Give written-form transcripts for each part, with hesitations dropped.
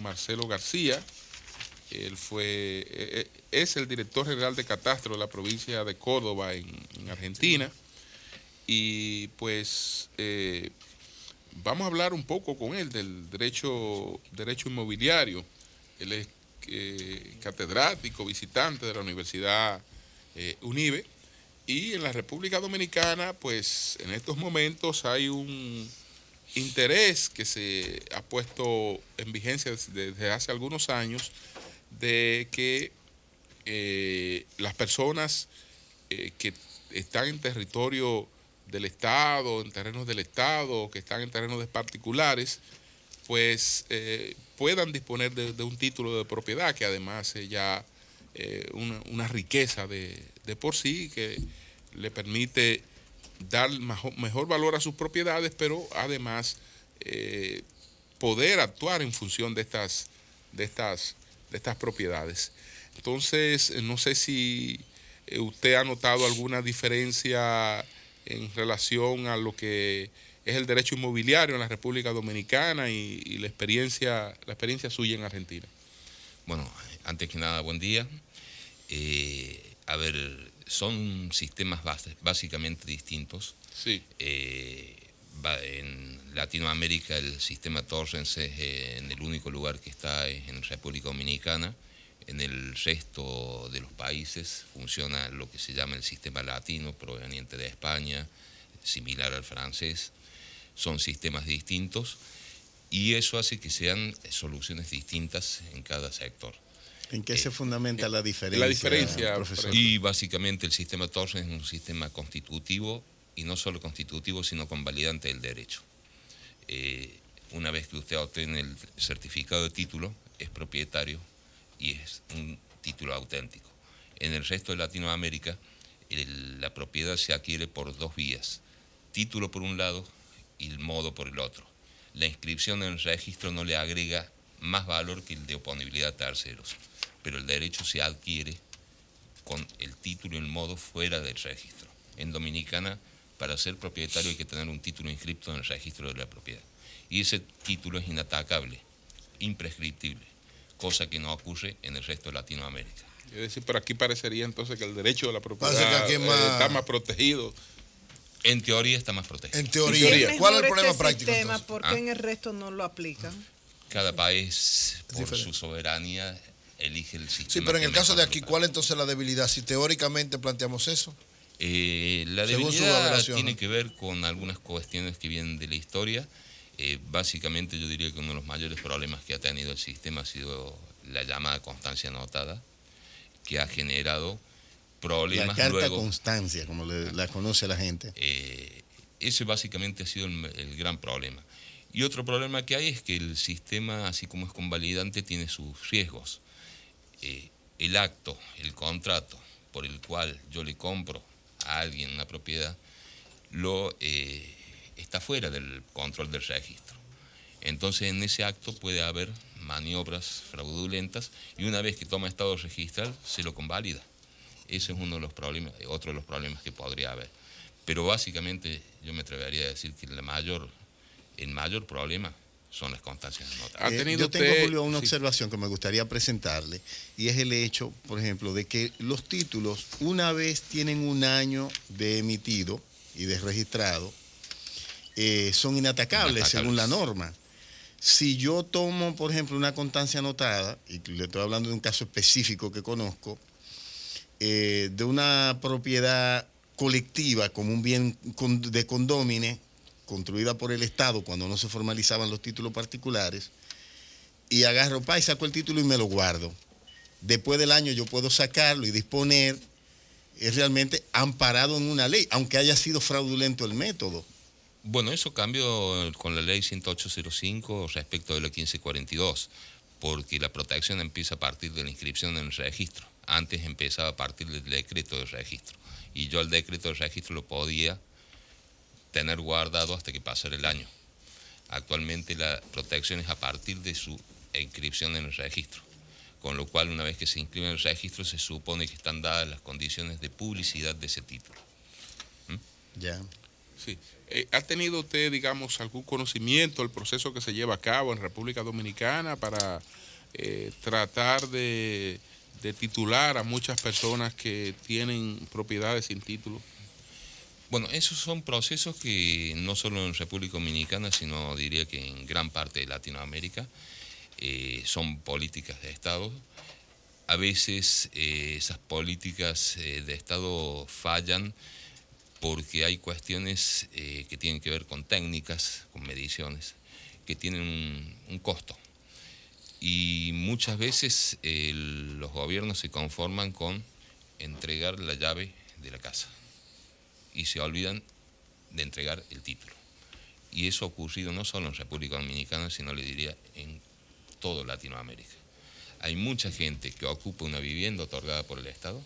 Marcelo García. Él es el director general de Catastro de la provincia de Córdoba en Argentina. Y pues vamos a hablar un poco con él del derecho inmobiliario. Él es catedrático, visitante de la Universidad UNIBE. Y en la República Dominicana, pues en estos momentos hay un interés que se ha puesto en vigencia desde hace algunos años de que las personas que están en territorio del Estado, en terrenos del Estado, que están en terrenos de particulares, pues puedan disponer de un título de propiedad que además es ya una riqueza de por sí que le permite dar mejor valor a sus propiedades, pero además poder actuar en función de estas propiedades. Entonces, no sé si usted ha notado alguna diferencia en relación a lo que es el derecho inmobiliario en la República Dominicana y la experiencia suya en Argentina. Bueno, antes que nada, buen día. A ver, son sistemas básicamente distintos. Sí. En Latinoamérica el sistema Torrens es en el único lugar que está es en República Dominicana. En el resto de los países funciona lo que se llama el sistema latino, proveniente de España, similar al francés. Son sistemas distintos y eso hace que sean soluciones distintas en cada sector. ¿En qué se fundamenta la diferencia? La diferencia, profesor. Y básicamente el sistema Torrens es un sistema constitutivo, y no solo constitutivo, sino convalidante del derecho. Una vez que usted obtiene el certificado de título, es propietario y es un título auténtico. En el resto de Latinoamérica, la propiedad se adquiere por dos vías: título por un lado y el modo por el otro. La inscripción en el registro no le agrega más valor que el de oponibilidad a terceros, pero el derecho se adquiere con el título y el modo fuera del registro. En Dominicana, para ser propietario hay que tener un título inscrito en el registro de la propiedad. Y ese título es inatacable, imprescriptible, cosa que no ocurre en el resto de Latinoamérica. Es decir, pero aquí parecería entonces que el derecho de la propiedad está más protegido. En teoría está más protegido. En teoría. ¿Cuál es el problema práctico? ¿Por qué en el resto no lo aplican? Cada país, por su soberanía, elige el sistema. Sí, pero en el caso de aquí, para. ¿cuál es entonces la debilidad? Si teóricamente planteamos eso. La debilidad tiene que ver con algunas cuestiones que vienen de la historia. Básicamente yo diría que uno de los mayores problemas que ha tenido el sistema ha sido la llamada constancia anotada, que ha generado problemas. La carta constancia, como la conoce la gente. Ese básicamente ha sido el gran problema. Y otro problema que hay es que el sistema, así como es convalidante, tiene sus riesgos. El acto, el contrato por el cual yo le compro a alguien una propiedad, está fuera del control del registro. Entonces en ese acto puede haber maniobras fraudulentas y una vez que toma estado registral se lo convalida. Ese es uno de los problemas, otro de los problemas que podría haber. Pero básicamente yo me atrevería a decir que el mayor problema son las constancias anotadas. Yo tengo, Julio, una observación que me gustaría presentarle, y es el hecho, por ejemplo, de que los títulos, una vez tienen un año de emitido y de registrado, son inatacables según la norma. Si yo tomo, por ejemplo, una constancia anotada, y le estoy hablando de un caso específico que conozco, de una propiedad colectiva como un bien de condómine, construida por el Estado cuando no se formalizaban los títulos particulares, y agarro, y saco el título y me lo guardo. Después del año yo puedo sacarlo y disponer, es realmente amparado en una ley, aunque haya sido fraudulento el método. Bueno, eso cambió con la ley 10805 respecto de la 1542, porque la protección empieza a partir de la inscripción en el registro. Antes empezaba a partir del decreto de registro, y yo el decreto de registro lo podía tener guardado hasta que pasara el año. Actualmente la protección es a partir de su inscripción en el registro, con lo cual una vez que se inscribe en el registro se supone que están dadas las condiciones de publicidad de ese título. Ya. Sí. ¿Ha tenido usted, digamos, algún conocimiento del proceso que se lleva a cabo en República Dominicana para tratar de titular a muchas personas que tienen propiedades sin título? Bueno, esos son procesos que no solo en República Dominicana, sino diría que en gran parte de Latinoamérica, son políticas de Estado. A veces esas políticas de Estado fallan porque hay cuestiones que tienen que ver con técnicas, con mediciones, que tienen un costo. Y muchas veces los gobiernos se conforman con entregar la llave de la casa y se olvidan de entregar el título. Y eso ha ocurrido no solo en República Dominicana, sino le diría en toda Latinoamérica. Hay mucha gente que ocupa una vivienda otorgada por el Estado,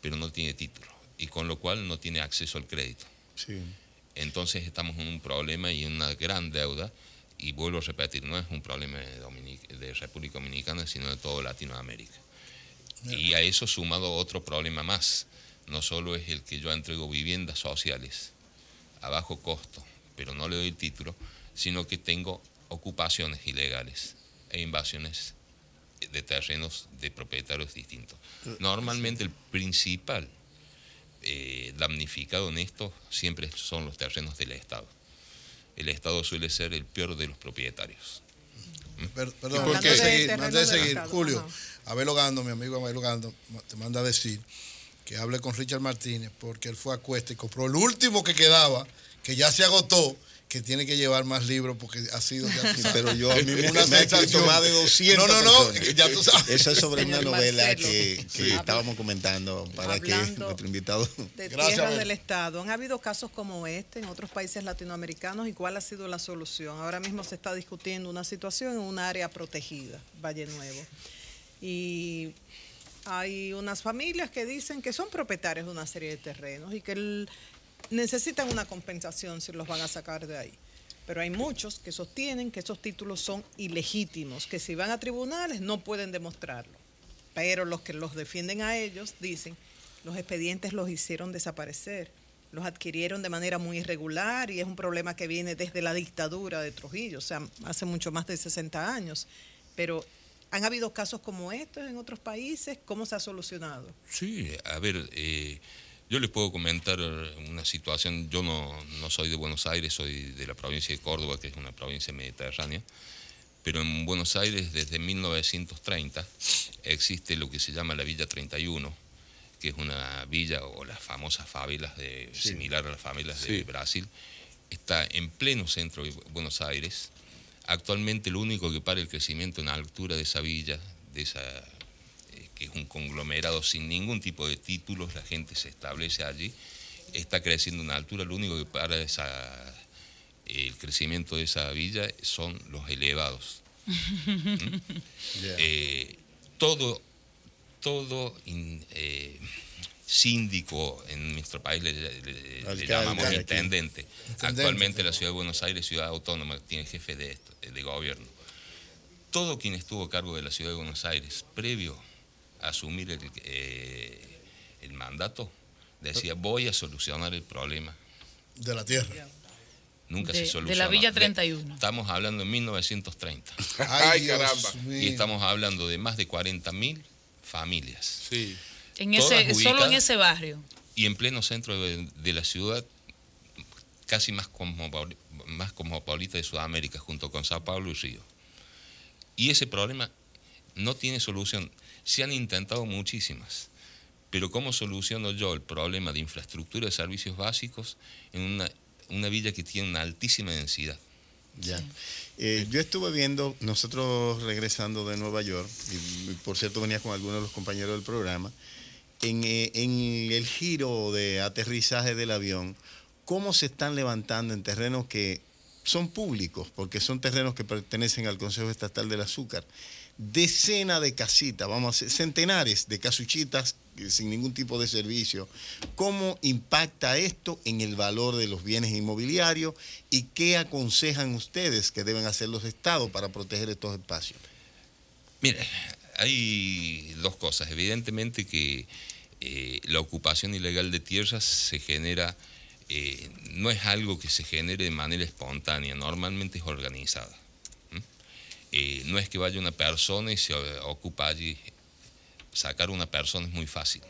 pero no tiene título, y con lo cual no tiene acceso al crédito. Sí. Entonces estamos en un problema y en una gran deuda. Y vuelvo a repetir, no es un problema de República Dominicana, sino de toda Latinoamérica. Y a eso sumado otro problema más. No solo es el que yo entrego viviendas sociales a bajo costo, pero no le doy el título, sino que tengo ocupaciones ilegales e invasiones de terrenos de propietarios distintos. Normalmente el principal damnificado en esto siempre son los terrenos del Estado. El Estado suele ser el peor de los propietarios. Perdón, antes de seguir, Julio, Abel Ogando, mi amigo Abel Ogando, te manda a decir que hable con Richard Martínez porque él fue a Cuesta y compró el último que quedaba, que ya se agotó, que tiene que llevar más libros porque ha sido ya tú sabes, pero yo a mí me una ha escrito más de 200 personas. Ya tú sabes. Eso es sobre Señor una novela Marcelo, que estábamos comentando para que nuestro invitado... De Gracias, tierras Abel. del Estado. Han habido casos como este en otros países latinoamericanos. ¿Y cuál ha sido la solución? Ahora mismo se está discutiendo una situación en un área protegida, Valle Nuevo. Y hay unas familias que dicen que son propietarios de una serie de terrenos y que necesitan una compensación si los van a sacar de ahí. Pero hay muchos que sostienen que esos títulos son ilegítimos, que si van a tribunales no pueden demostrarlo. Pero los que los defienden a ellos dicen, los expedientes los hicieron desaparecer, los adquirieron de manera muy irregular y es un problema que viene desde la dictadura de Trujillo, o sea, hace mucho más de 60 años. Pero ¿han habido casos como estos en otros países? ¿Cómo se ha solucionado? Sí, a ver, yo les puedo comentar una situación. Yo no soy de Buenos Aires, soy de la provincia de Córdoba, que es una provincia mediterránea, pero en Buenos Aires desde 1930 existe lo que se llama la Villa 31, que es una villa o las famosas favelas similar a las favelas de Brasil. Está en pleno centro de Buenos Aires. Actualmente lo único que para el crecimiento en la altura de esa villa, que es un conglomerado sin ningún tipo de títulos, la gente se establece allí, está creciendo en altura, lo único que para el crecimiento de esa villa son los elevados. Todo síndico en nuestro país le llamamos intendente. Actualmente la ciudad de Buenos Aires, ciudad autónoma, tiene jefe de gobierno. Todo quien estuvo a cargo de la ciudad de Buenos Aires, previo a asumir el mandato, decía, voy a solucionar el problema De la tierra. Nunca se solucionó. De la Villa 31. Estamos hablando de 1930. Ay, Dios caramba. mío. Y estamos hablando de más de 40.000 familias. Sí. Solo en ese barrio. Y en pleno centro de la ciudad, casi más cosmopolita de Sudamérica, junto con Sao Paulo y Río. Y ese problema no tiene solución. Se han intentado muchísimas. Pero ¿cómo soluciono yo el problema de infraestructura de servicios básicos en una villa que tiene una altísima densidad? Ya. Yo estuve viendo, nosotros regresando de Nueva York, y por cierto venía con algunos de los compañeros del programa, en el giro de aterrizaje del avión, cómo se están levantando en terrenos que son públicos, porque son terrenos que pertenecen al Consejo Estatal del Azúcar, decenas de casitas, vamos a decir, centenares de casuchitas sin ningún tipo de servicio. ¿Cómo impacta esto en el valor de los bienes inmobiliarios y qué aconsejan ustedes que deben hacer los estados para proteger estos espacios? Mire, hay dos cosas. Evidentemente que la ocupación ilegal de tierras se genera, no es algo que se genere de manera espontánea, normalmente es organizada. No es que vaya una persona y se ocupa allí. Sacar una persona es muy fácil.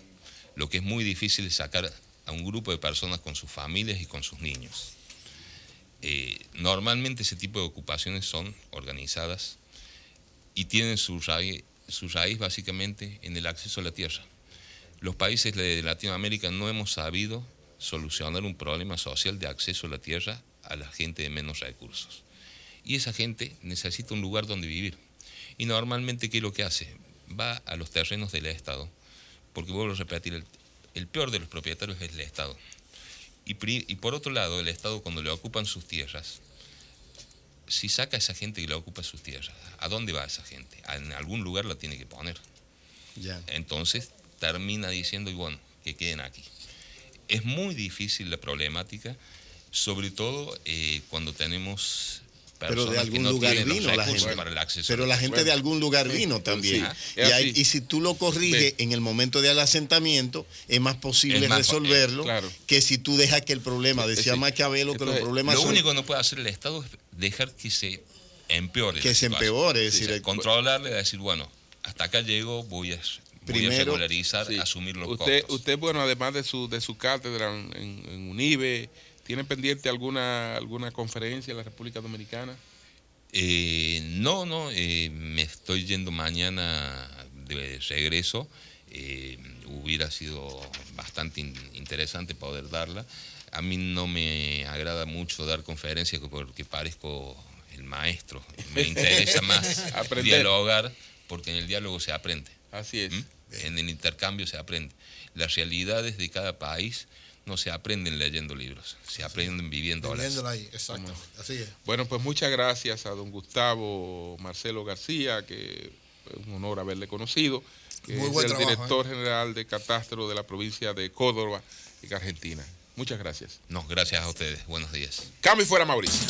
Lo que es muy difícil es sacar a un grupo de personas con sus familias y con sus niños. Normalmente ese tipo de ocupaciones son organizadas y tienen su raíz básicamente en el acceso a la tierra. Los países de Latinoamérica no hemos sabido solucionar un problema social de acceso a la tierra a la gente de menos recursos. Y esa gente necesita un lugar donde vivir. Y normalmente, ¿qué es lo que hace? Va a los terrenos del Estado, porque vuelvo a repetir, el peor de los propietarios es el Estado. Y por otro lado, el Estado, cuando le ocupan sus tierras, si saca a esa gente que le ocupa sus tierras, ¿a dónde va esa gente? En algún lugar la tiene que poner. Ya. Entonces termina diciendo, y bueno, que queden aquí. Es muy difícil la problemática, sobre todo cuando tenemos pero de algún que no lugar tienen vino los la recursos gente. para el acceso. Pero la gente de algún lugar vino también. Sí, y si tú lo corriges en el momento del asentamiento, es más posible resolverlo claro. que si tú dejas que el problema, decía Maquiavelo, que los problemas lo son... único que no puede hacer el Estado es dejar que se empeore. Que se empeore, es decir... controlarle, decir, bueno, hasta acá llego, voy a regularizar, asumir los costos. Usted, bueno, además de su cátedra en UNIBE, ¿tiene pendiente alguna conferencia en la República Dominicana? No, me estoy yendo mañana de regreso. Hubiera sido bastante interesante poder darla. A mí no me agrada mucho dar conferencias porque parezco el maestro. Me interesa más dialogar, porque en el diálogo se aprende. Así es. En el intercambio se aprende. Las realidades de cada país no se aprenden leyendo libros, se aprenden viviéndolas. Viviéndola ahí, exacto. Así es. Bueno, pues muchas gracias a don Gustavo Marcelo García, que es un honor haberle conocido, que Muy es buen el trabajo, director general de Catastro de la provincia de Córdoba, en Argentina. Muchas gracias. No, gracias a ustedes. Buenos días. Cambio y fuera, Mauricio.